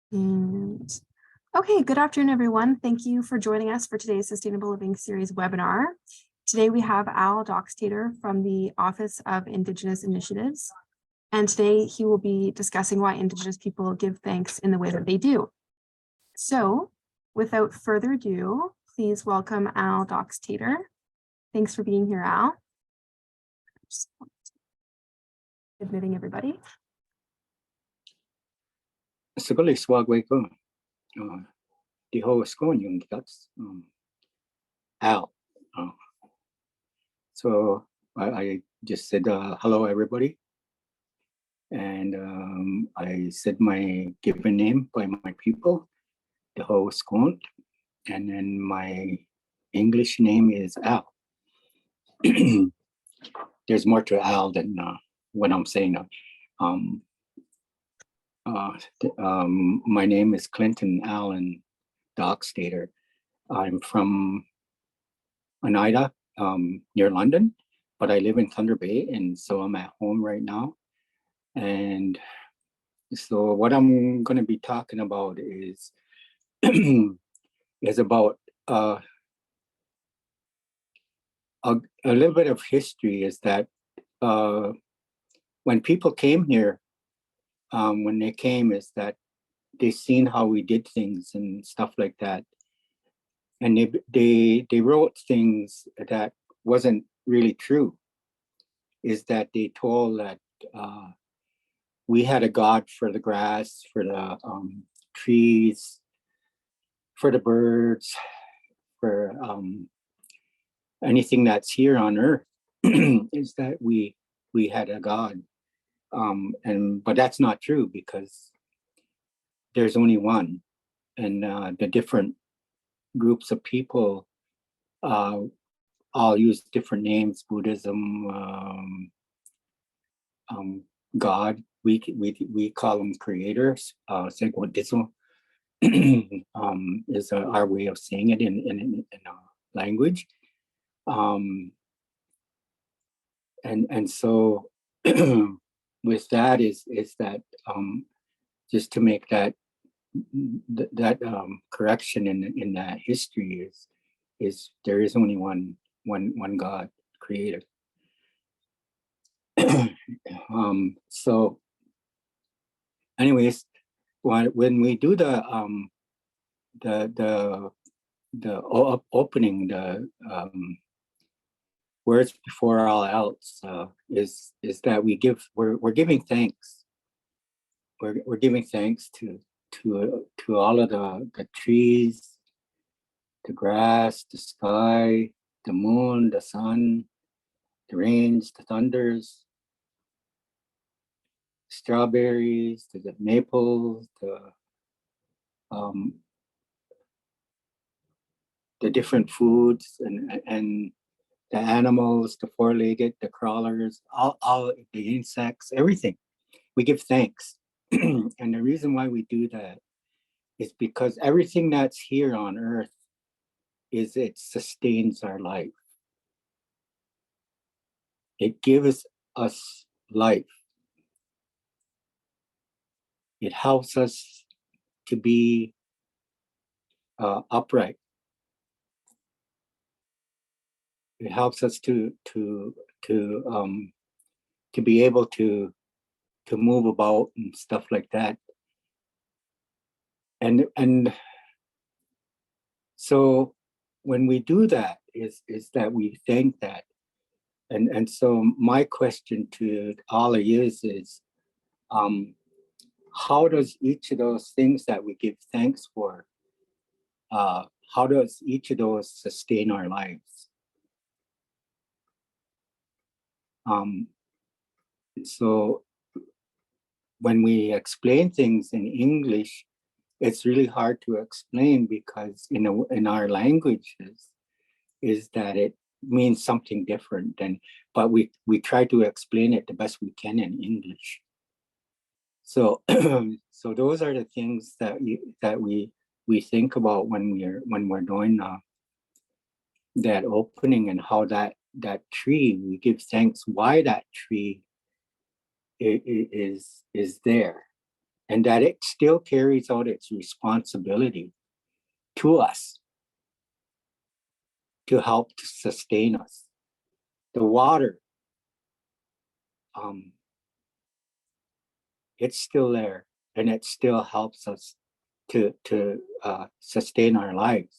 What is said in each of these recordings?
And okay, good afternoon, everyone. Thank you for joining us for today's Sustainable Living Series webinar. Today we have Al Dockstader from the Office of Indigenous Initiatives. And today he will be discussing why Indigenous people give thanks in the way that they do. So without further ado, please welcome Al Dockstader. Thanks for being here, Al. Just admitting everybody. Segala swagway ko. The whole school yung that's Al. So I just said hello everybody, and I said my given name by my people, the whole school, and then my English name is Al. There's more to Al than what I'm saying now. My name is Clinton Allen Dockstader. I'm from Oneida, near London, but I live in Thunder Bay, and so I'm at home right now. And so what I'm going to be talking about is is about a little bit of history. Is that when people came here, when they came, is that they seen how we did things and stuff like that, and they wrote things that wasn't really true. Is that they told that we had a god for the grass, for the trees, for the birds, for anything that's here on earth. Is that we had a god, but that's not true, because there's only one, and the different groups of people all use different names. Buddhism, God, we call them creators. Segwadism is our way of saying it in language. And so with that is that just to make that correction in that history is there is only one God creator. So anyways, when we do the opening, the words before all else, is that we're giving thanks. We're giving thanks to all of the trees, the grass, the sky, the moon, the sun, the rains, the thunders, strawberries, the maples, the different foods, and the animals, the four-legged, the crawlers, all the insects, everything. We give thanks. And the reason why we do that is because everything that's here on earth it sustains our life. It gives us life. It helps us to be upright. It helps us to be able to move about and stuff like that. And so when we do that is that we thank that. And so my question to all of you is how does each of those things that we give thanks for, how does each of those sustain our lives? So when we explain things in English, it's really hard to explain, because in our languages is that it means something different, but we try to explain it the best we can in English. So so those are the things that we think about when we're doing that opening, and how that tree, we give thanks why that tree is there. and that it still carries out its responsibility to us to help to sustain us. The water, it's still there, and it still helps us to sustain our lives.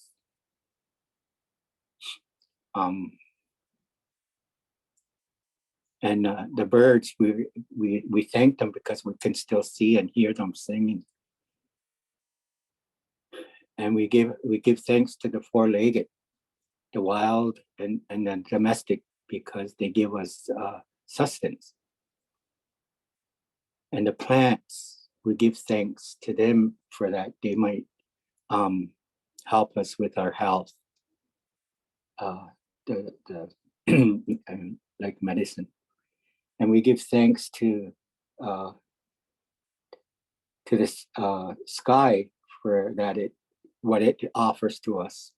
And the birds, we thank them because we can still see and hear them singing. And we give thanks to the four-legged, the wild and the domestic, because they give us sustenance. And the plants, we give thanks to them for that. They might help us with our health, the like medicine. And we give thanks to this sky for that what it offers to us.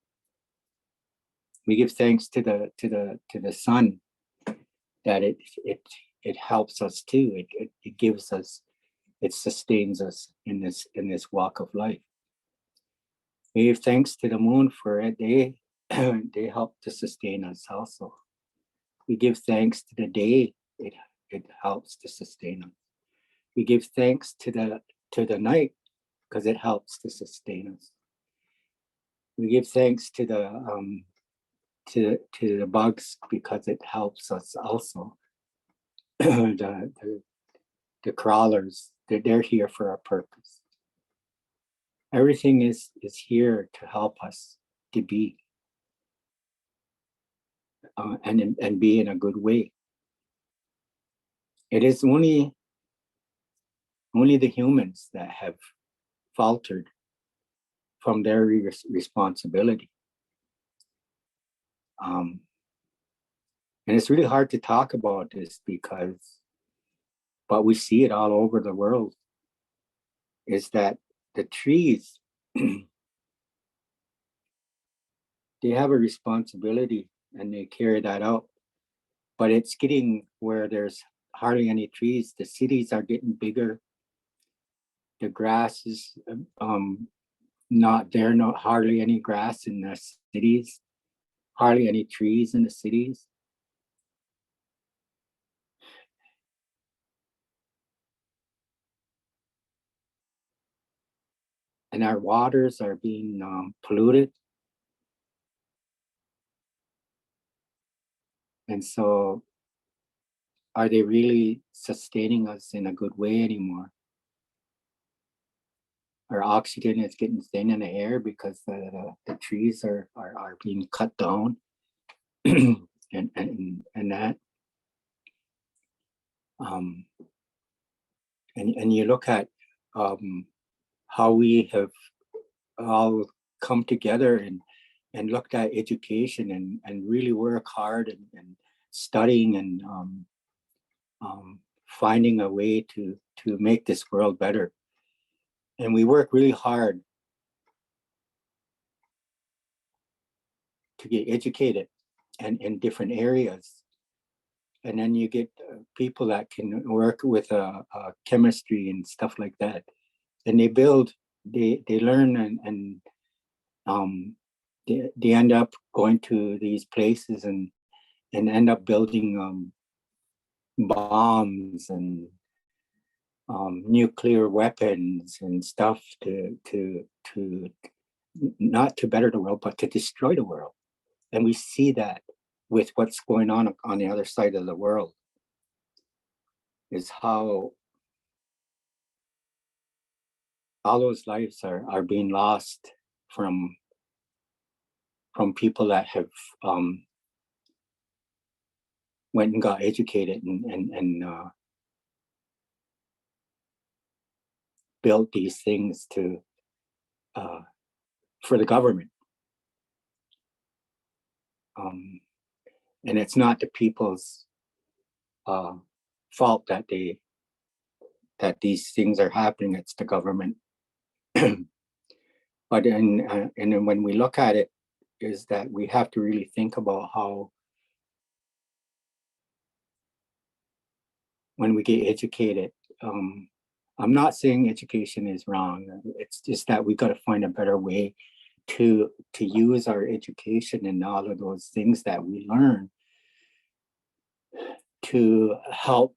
We give thanks to the sun that it helps us too. It gives us, it sustains us in this walk of life. We give thanks to the moon for it. They help to sustain us also. We give thanks to the day. It helps to sustain us. We give thanks to the night because it helps to sustain us. We give thanks to the bugs because it helps us also. the crawlers, they're here for a purpose. Everything is here to help us to be and be in a good way. It is only the humans that have faltered from their responsibility. And it's really hard to talk about this but we see it all over the world, is that the trees, they have a responsibility and they carry that out. But it's getting where there's hardly any trees. The cities are getting bigger. The grass is not there, not hardly any grass in the cities, hardly any trees in the cities. And our waters are being polluted. And so are they really sustaining us in a good way anymore? Our oxygen is getting thin in the air because the trees are being cut down and that. And you look at how we have all come together and looked at education and really work hard and studying and finding a way to make this world better. And we work really hard to get educated and in different areas. And then you get people that can work with chemistry and stuff like that. And they learn and they end up going to these places and end up building bombs and nuclear weapons and stuff to not to better the world, but to destroy the world. And we see that with what's going on the other side of the world, is how all those lives are being lost from people that have went and got educated and built these things for the government. And it's not the people's fault that these things are happening. It's the government. But and then when we look at it, is that we have to really think about how when we get educated, I'm not saying education is wrong. It's just that we got to find a better way to use our education and all of those things that we learn to help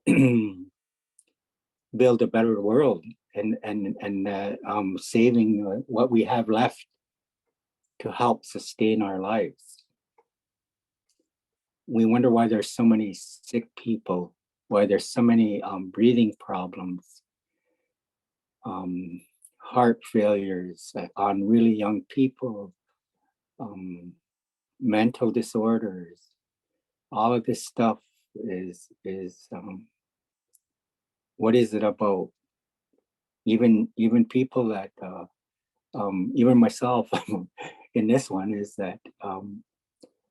build a better world and saving what we have left to help sustain our lives. We wonder why there's so many sick people, why there's so many breathing problems, heart failures on really young people, mental disorders. All of this stuff is what is it about? Even people that even myself in this one is that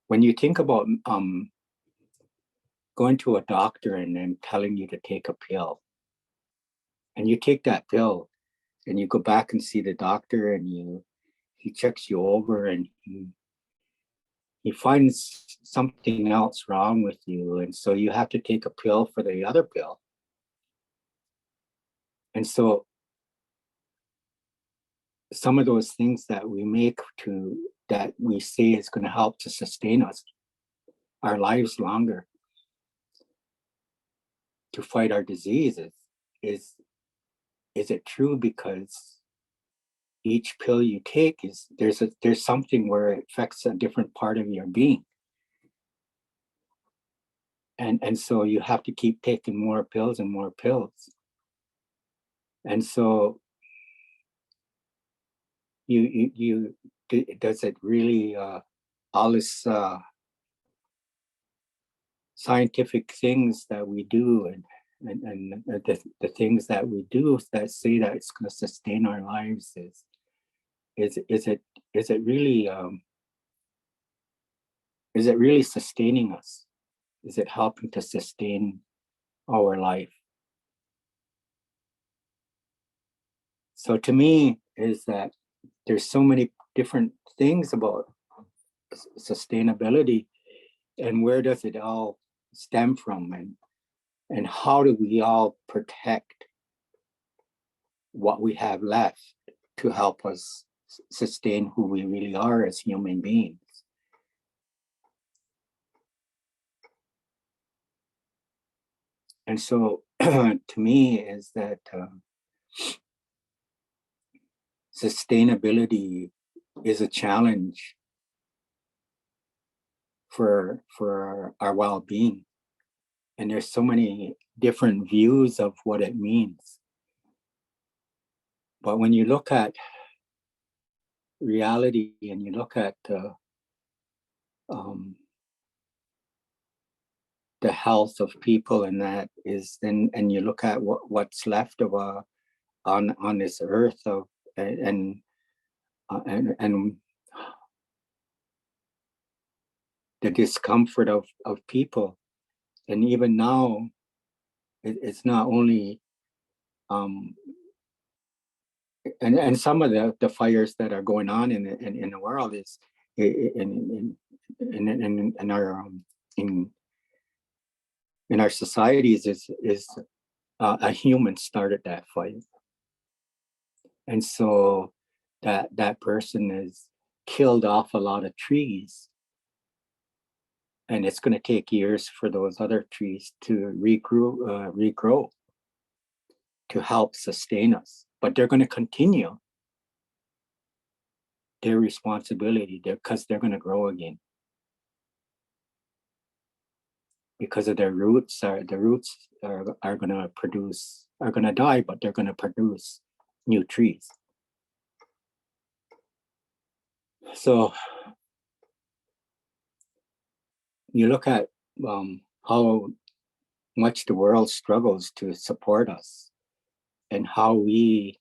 when you think about going to a doctor and then telling you to take a pill, and you take that pill and you go back and see the doctor and he checks you over and he finds something else wrong with you, and so you have to take a pill for the other pill. And so some of those things that we make to that we say is going to help to sustain us our lives longer, to fight our diseases, is it true? Because each pill you take is there's something where it affects a different part of your being, and so you have to keep taking more pills and more pills. And so you does it really all this scientific things that we do and the things that we do that say that it's going to sustain our lives is it really is it really sustaining us? Is it helping to sustain our life? So to me is that there's so many different things about sustainability, and where does it all stem from, and how do we all protect what we have left to help us sustain who we really are as human beings. And so to me is that sustainability is a challenge for our well-being, and there's so many different views of what it means. But when you look at reality and you look at the health of people, and that is then, and you look at what's left of on this earth of and the discomfort of people, and even now it's not only and some of the fires that are going on in the world is in our in our societies is a human started that fire, and so that person has killed off a lot of trees, and it's going to take years for those other trees to regrow to help sustain us, but they're going to continue their responsibility because they're going to grow again because of their roots. The roots are going to produce, are going to die, but they're going to produce new trees. So you look at how much the world struggles to support us, and how we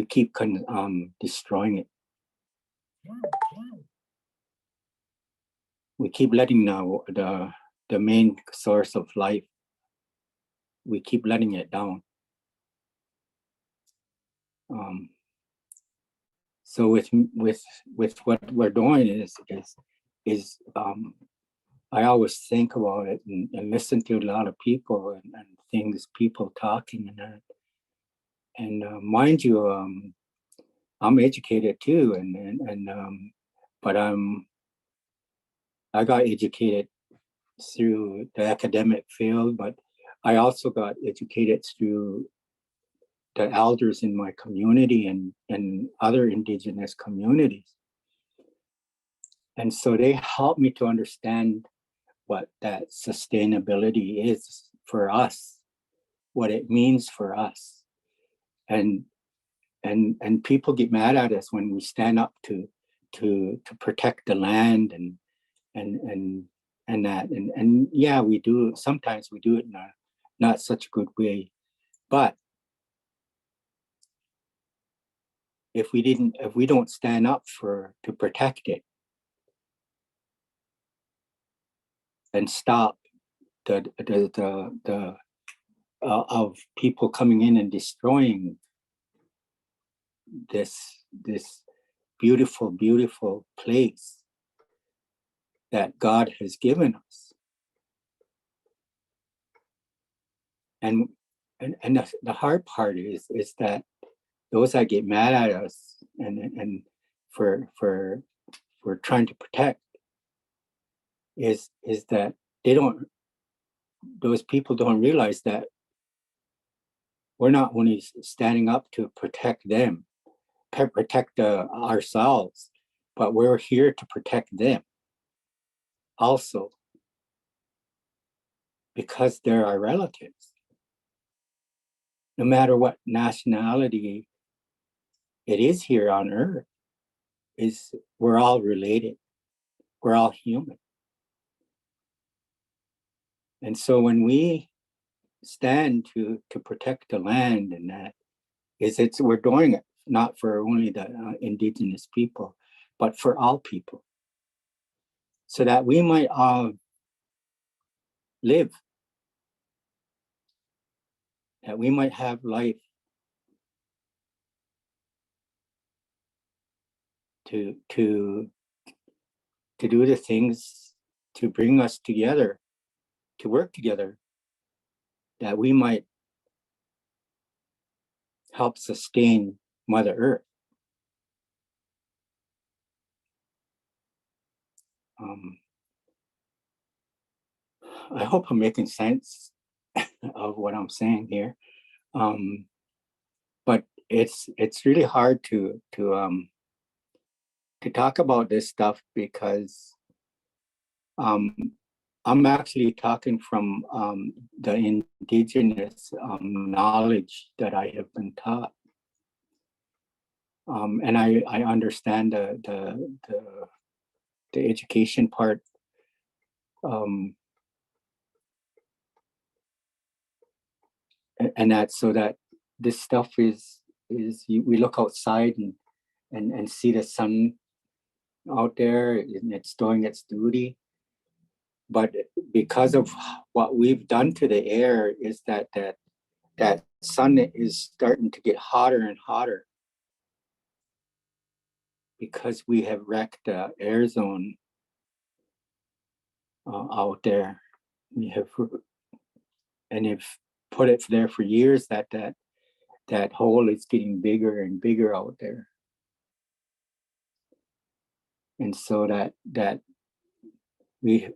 keep destroying it. We keep letting the main source of life, we keep letting it down. So with what we're doing is I always think about it and listen to a lot of people and things, people talking and that. And mind you, I'm educated too, but I got educated through the academic field, but I also got educated through the elders in my community and other Indigenous communities. And so they helped me to understand what that sustainability is for us, what it means for us. And people get mad at us when we stand up to protect the land and and that and yeah, we do, sometimes we do it in a not such a good way. But if we don't stand up for to protect it and stop the of people coming in and destroying this beautiful place that God has given us. And the hard part is that those that get mad at us and for trying to protect is that they don't, those people don't realize that we're not only standing up to protect them, protect ourselves, but we're here to protect them also, because they're our relatives. No matter what nationality it is here on earth, is we're all related. We're all human. And so when we stand to protect the land, and that is, it's, we're doing it not for only the Indigenous people, but for all people, so that we might all live, that we might have life to do the things to bring us together, to work together, that we might help sustain Mother Earth. I hope I'm making sense of what I'm saying here. But it's really hard to talk about this stuff because I'm actually talking from the Indigenous knowledge that I have been taught. And I understand the education part. And that, so that this stuff is we look outside and see the sun out there and it's doing its duty. But because of what we've done to the air, is that sun is starting to get hotter and hotter because we have wrecked the air zone out there. We have, and have put it there for years, that hole is getting bigger and bigger out there. And so that we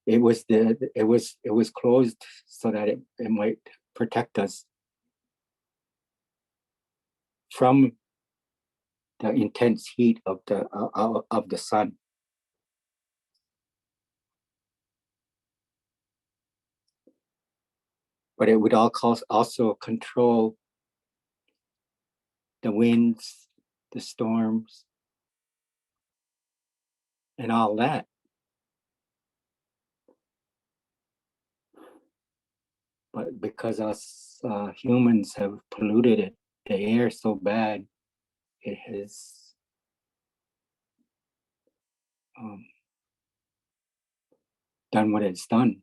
it was closed so that it might protect us from the intense heat of the sun. But it would also control the winds, the storms, and all that. But because us humans have polluted it, the air so bad, it has done what it's done.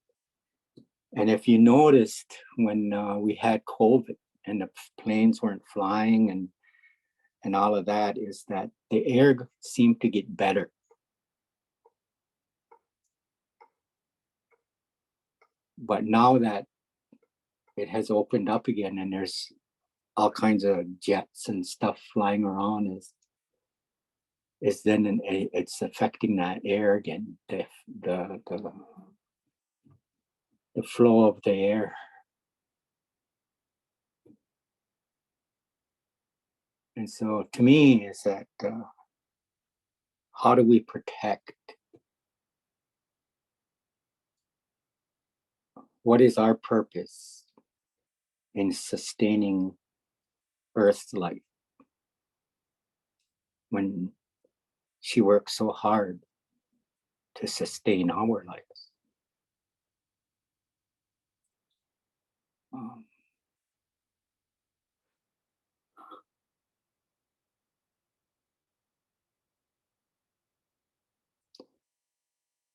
And if you noticed when we had COVID and the planes weren't flying and all of that, is that the air seemed to get better. But now that it has opened up again and there's all kinds of jets and stuff flying around, is then it's affecting that air again, the flow of the air. And so to me is that how do we protect? What is our purpose in sustaining Earth's life when she works so hard to sustain our lives?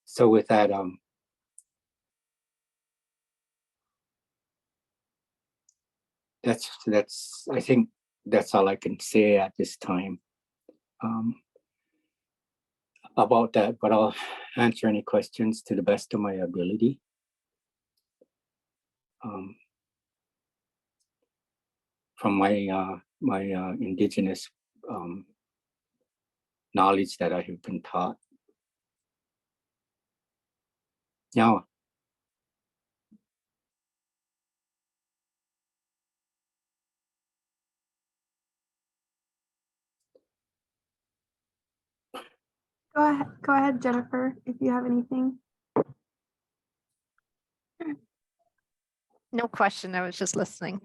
So with that, that's I think that's all I can say at this time about that, but I'll answer any questions to the best of my ability. From my Indigenous knowledge that I have been taught. Now, Go ahead, Jennifer, if you have anything. No question. I was just listening.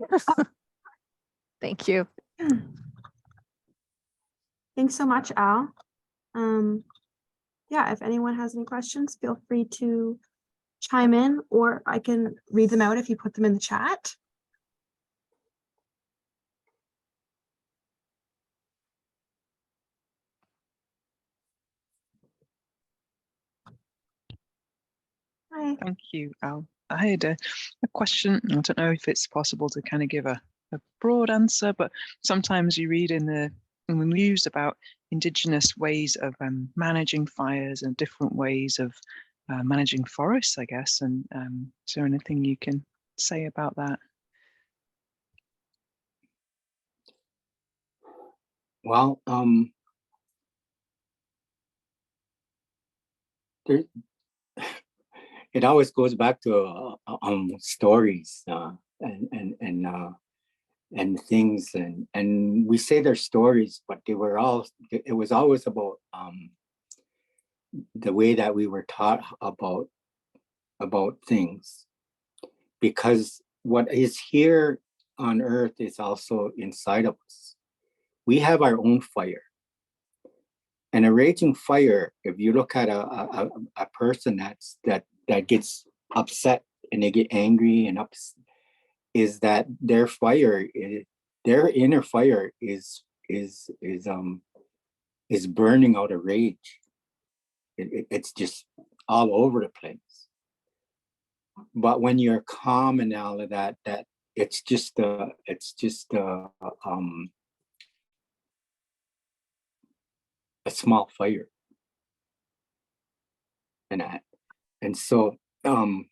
Thank you. Thanks so much, Al. Yeah, if anyone has any questions, feel free to chime in, or I can read them out if you put them in the chat. Hi. Thank you, Al. I had a question. I don't know if it's possible to kind of give a broad answer, but sometimes you read in the news about Indigenous ways of managing fires and different ways of managing forests, I guess. And is there anything you can say about that? well, there, it always goes back to stories and things, and we say they're stories, but it was always about the way that we were taught about things, because what is here on earth is also inside of us. We have our own fire, and a raging fire, if you look at a person that gets upset and they get angry and is that their fire their inner fire is burning out of rage. It's just all over the place. But when you're calm and all of that it's just a small fire and that. And so I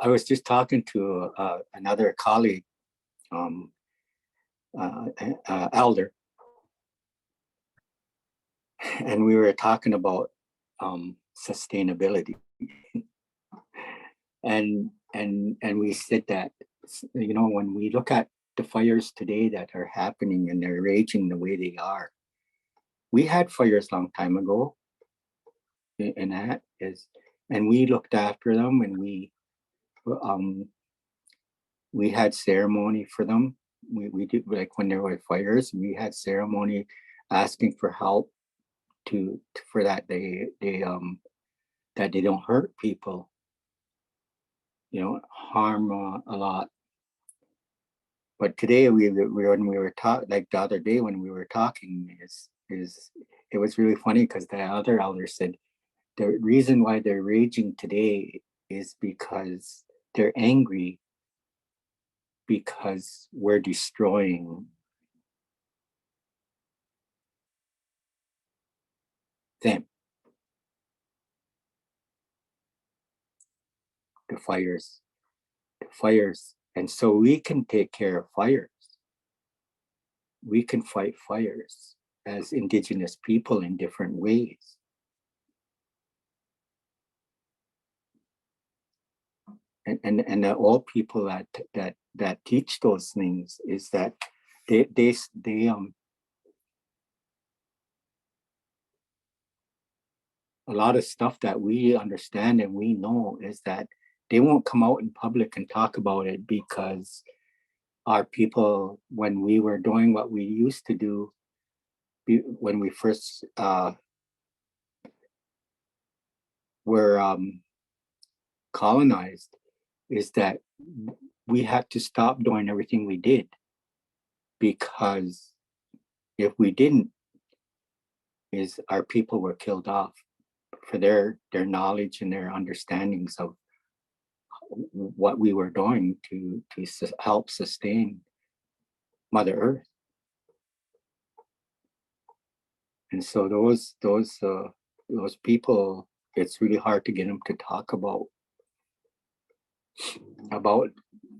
was just talking to another colleague, elder, and we were talking about sustainability, and we said that, you know, when we look at the fires today that are happening and they're raging the way they are, we had fires long time ago, and that is, and we looked after them, and we had ceremony for them. We did, like when there were fires, we had ceremony asking for help for that they don't hurt people, you know, harm a lot. But today when we were talking, like the other day when we were talking, is it was really funny because the other elder said the reason why they're raging today is because they're angry because we're destroying them. the fires, and so we can take care of fires. We can fight fires as Indigenous people in different ways. And the old people that teach those things is that they a lot of stuff that we understand and we know is that they won't come out in public and talk about it, because our people, when we were doing what we used to do, when we first were colonized, is that we had to stop doing everything we did, because if we didn't, is our people were killed off for their knowledge and their understandings of what we were doing to help sustain Mother Earth. And so those people, it's really hard to get them to talk about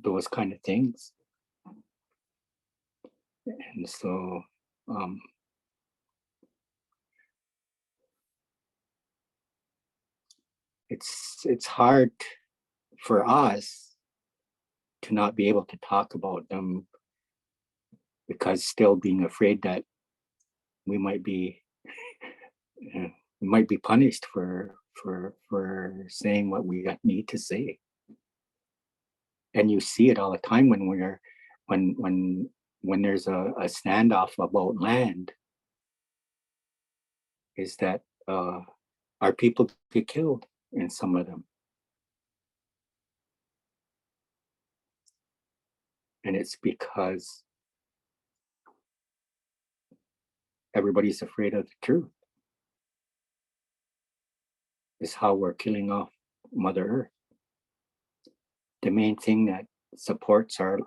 those kind of things. And so it's hard for us to not be able to talk about them, because still being afraid that we might be punished for saying what we need to say. And you see it all the time when there's a standoff about land, is that our people get killed in some of them. And it's because everybody's afraid of the truth, is how we're killing off Mother Earth. The main thing that supports our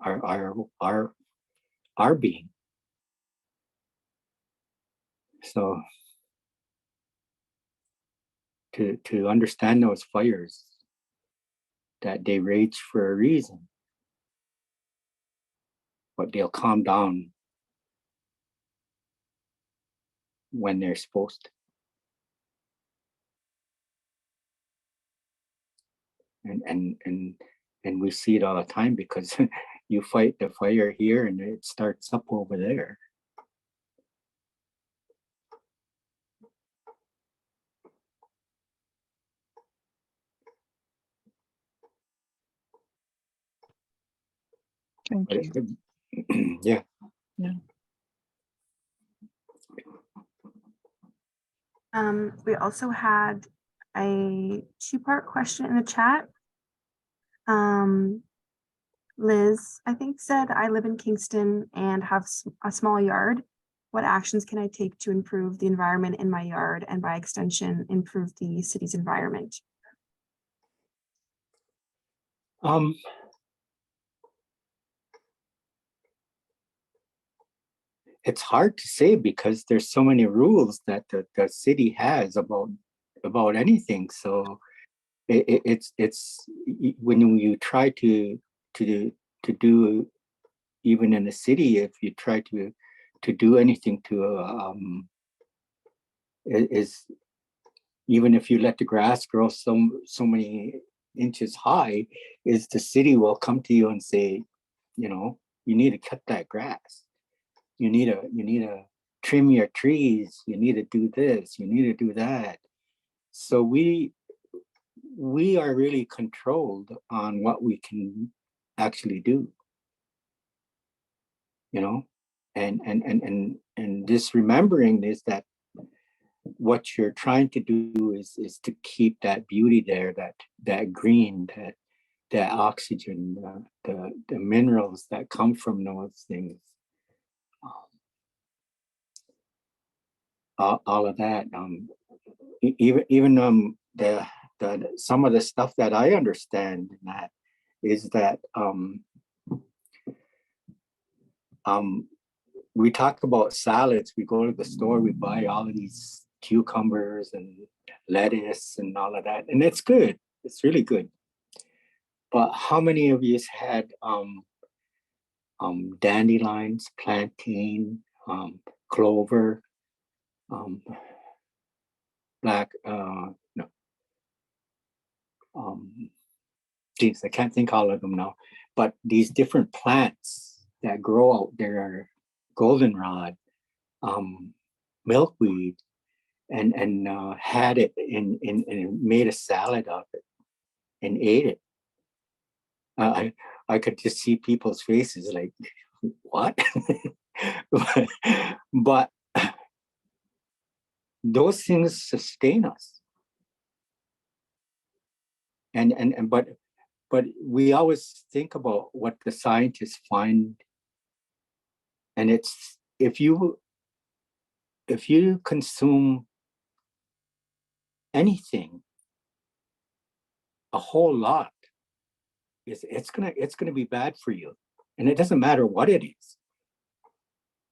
being. So to understand those fires, that they rage for a reason, but they'll calm down when they're supposed to. And we see it all the time, because you fight the fire here and it starts up over there. Thank But you. yeah. Yeah. We also had a two-part question in the chat. Liz, I think, said, I live in Kingston and have a small yard. What actions can I take to improve the environment in my yard, and by extension, improve the city's environment? It's hard to say, because there's so many rules that the city has about anything. So it's when you try to do, even in the city, if you try to do anything to is even if you let the grass grow so many inches high, is the city will come to you and say, you need to cut that grass. You need to trim your trees. You need to do this. You need to do that. So we are really controlled on what we can actually do. And this remembering is that what you're trying to do is to keep that beauty there, that green, that oxygen, the minerals that come from those things. All of that, even the some of the stuff that I understand, that is that we talk about salads. We go to the store, we buy all of these cucumbers and lettuce and all of that, and it's good. It's really good. But how many of you had dandelions, plantain, clover, black, no, geez, I can't think all of them now, but these different plants that grow out there are goldenrod, milkweed, and had it and made a salad of it and ate it. I could just see people's faces like, what? but those things sustain us. But we always think about what the scientists find, and it's if you consume anything a whole lot, it's gonna be bad for you, and it doesn't matter what it is.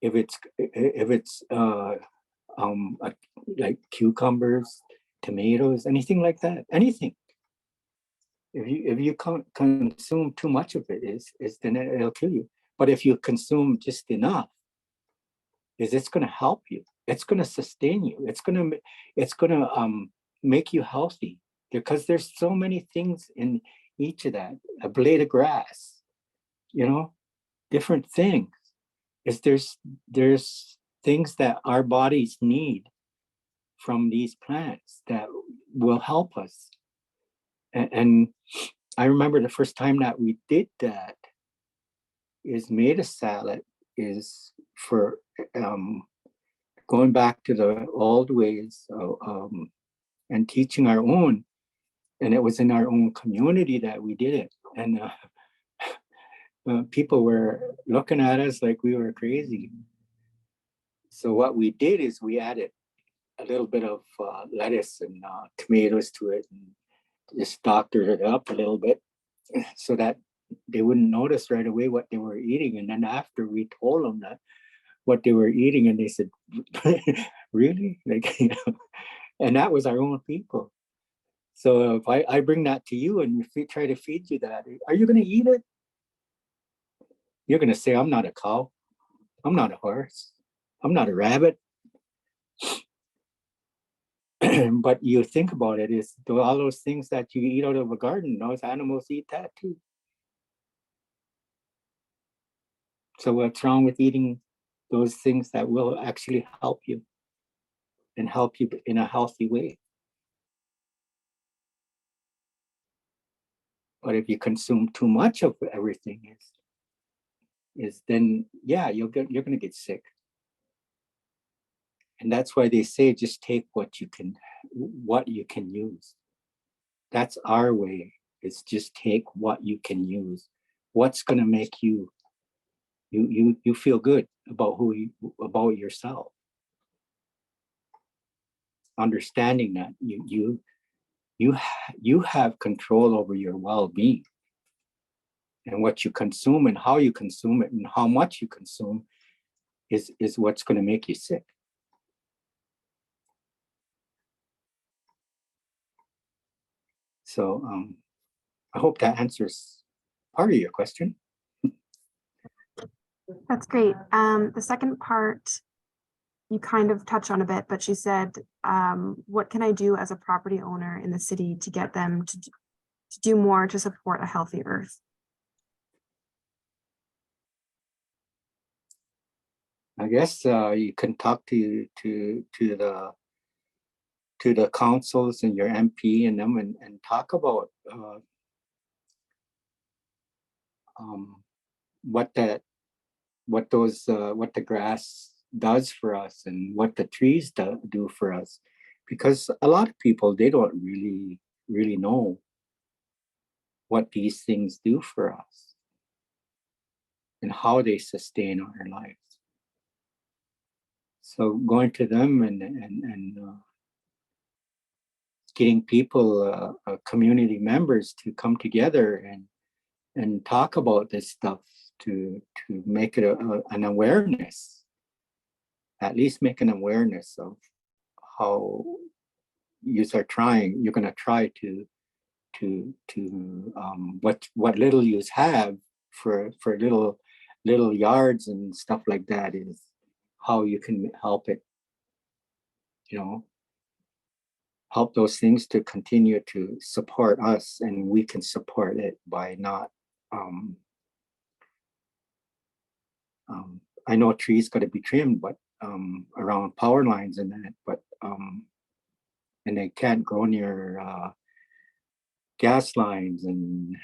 If it's like cucumbers, tomatoes, anything like that, anything. If you consume too much of it, then it'll kill you. But if you consume just enough, it's going to help you. It's going to sustain you. It's going to make you healthy, because there's so many things in each of that. A blade of grass, different things. There's things that our bodies need from these plants that will help us. And I remember the first time that we did that is made a salad is for going back to the old ways of, and teaching our own. And it was in our own community that we did it. And people were looking at us like we were crazy. So what we did is we added a little bit of lettuce and tomatoes to it, and just doctored it up a little bit so that they wouldn't notice right away what they were eating. And then after we told them that what they were eating, and they said, really? Like, and that was our own people. So if I bring that to you and try to feed you that, are you going to eat it? You're going to say, I'm not a cow. I'm not a horse. I'm not a rabbit. But you think about it, is all those things that you eat out of a garden, those animals eat that too. So what's wrong with eating those things that will actually help you and help you in a healthy way? But if you consume too much of everything, is then yeah, you're going to get sick. And that's why they say just take what you can use. That's our way. It's just take what you can use. What's going to make you feel good about about yourself. Understanding that you have control over your well-being, and what you consume and how you consume it and how much you consume is what's going to make you sick. So I hope that answers part of your question. That's great. The second part, you kind of touched on a bit, but she said, what can I do as a property owner in the city to get them to do more to support a healthy earth? I guess you can talk to the councils and your MP and them and talk about what the grass does for us and what the trees do for us, because a lot of people, they don't really know what these things do for us and how they sustain our lives. So going to them and getting people, community members to come together and talk about this stuff to make it an awareness, at least make an awareness of how you're going to try to what little you have for little yards and stuff like that is how you can help it, help those things to continue to support us, and we can support it by not I know trees got to be trimmed, but around power lines and that, but and they can't grow near gas lines and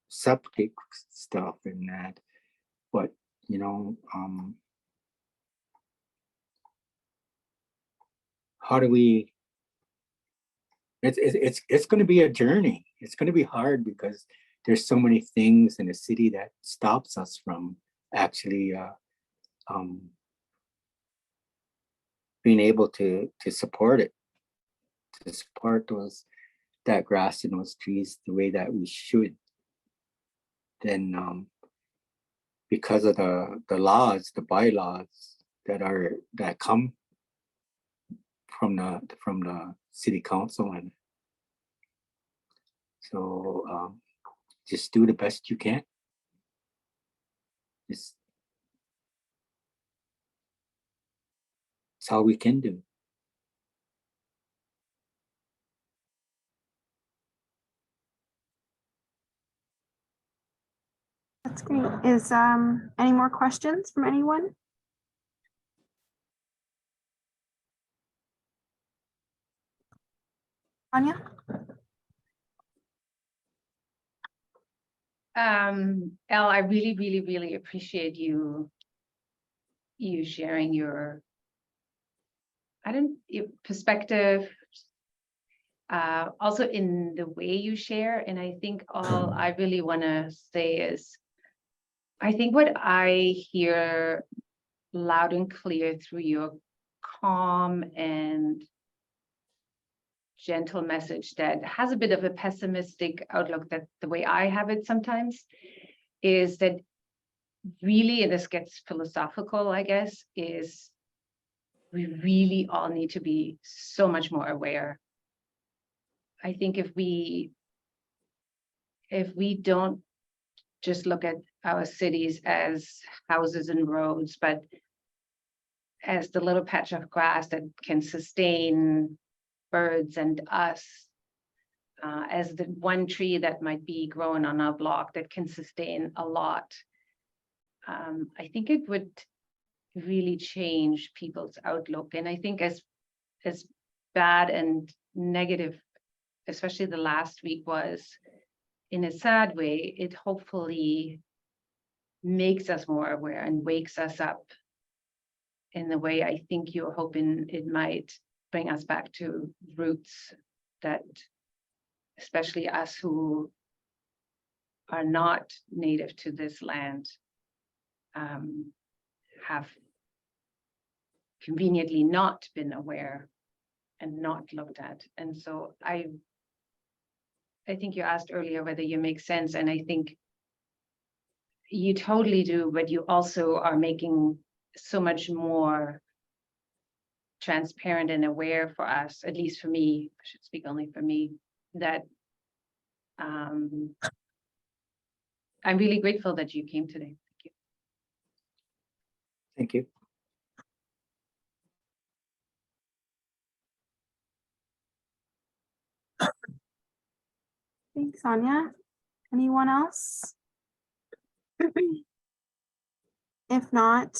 septic stuff and that. But how do we? It's going to be a journey. It's going to be hard because there's so many things in the city that stops us from actually being able to support it, to support that grass and those trees the way that we should. Then because of the laws, the bylaws that come from the city council, and so just do the best you can. It's all we can do. That's great. Is any more questions from anyone? Anya? Elle, I really appreciate you sharing your perspective, also in the way you share. And I think all I really want to say is, I think what I hear loud and clear through your calm and gentle message that has a bit of a pessimistic outlook, that the way I have it sometimes, is that really, and this gets philosophical, I guess, is we really all need to be so much more aware. I think if we don't just look at our cities as houses and roads, but as the little patch of grass that can sustain birds and us, as the one tree that might be growing on our block that can sustain a lot, I think it would really change people's outlook. And I think as bad and negative, especially the last week was, in a sad way, it hopefully makes us more aware and wakes us up in the way I think you're hoping it might bring us back to roots that, especially us who are not native to this land, have conveniently not been aware and not looked at. And so I think you asked earlier whether you make sense, and I think you totally do, but you also are making so much more transparent and aware for us, at least for me, I should speak only for me, that I'm really grateful that you came today. Thank you. Thank you. Thanks, Anya. Anyone else? If not,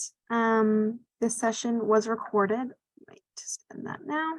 this session was recorded. Wait, just end that now.